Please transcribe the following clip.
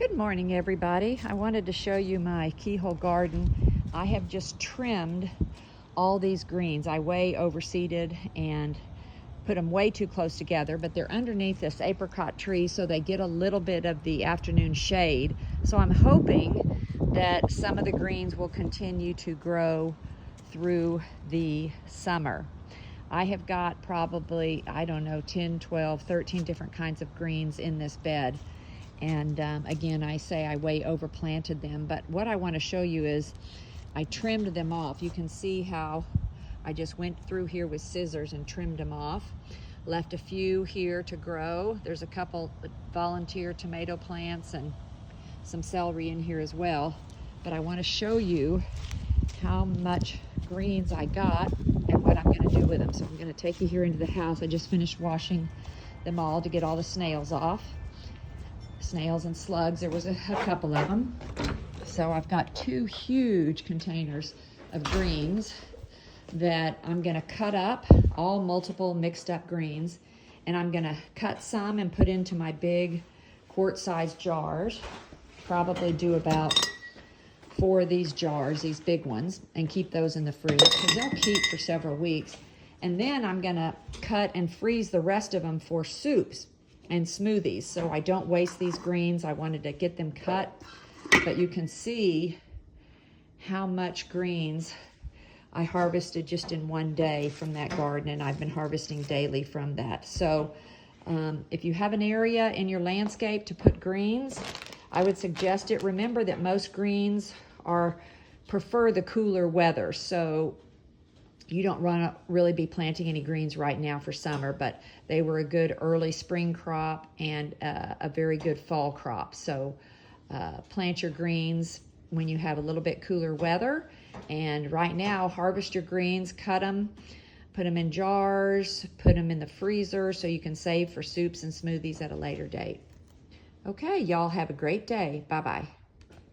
Good morning, everybody. I wanted to show you my keyhole garden. I have just trimmed all these greens. I way overseeded and put them way too close together, but they're underneath this apricot tree, so they get a little bit of the afternoon shade. So I'm hoping that some of the greens will continue to grow through the summer. I have got probably, I don't know, 10, 12, 13 different kinds of greens in this bed. And again, I say I way overplanted them, but what I want to show you is I trimmed them off. You can see how I just went through here with scissors and trimmed them off. Left a few here to grow. There's a couple volunteer tomato plants and some celery in here as well. But I want to show you how much greens I got and what I'm going to do with them. So I'm going to take you here into the house. I just finished washing them all to get all the snails off. Snails and slugs, there was a couple of them. So I've got two huge containers of greens that I'm gonna cut up, all multiple mixed up greens, and I'm gonna cut some and put into my big quart-sized jars. Probably do about 4 of these jars, these big ones, and keep those in the fridge because they'll keep for several weeks. And then I'm gonna cut and freeze the rest of them for soups and smoothies, so I don't waste these greens. I wanted to get them cut, but you can see how much greens I harvested just in one day from that garden, and I've been harvesting daily from that. So if you have an area in your landscape to put greens, I would suggest it. Remember that most greens prefer the cooler weather, so you don't really be planting any greens right now for summer, but they were a good early spring crop and a very good fall crop. So plant your greens when you have a little bit cooler weather. And right now, harvest your greens, cut them, put them in jars, put them in the freezer so you can save for soups and smoothies at a later date. Okay, y'all have a great day. Bye-bye.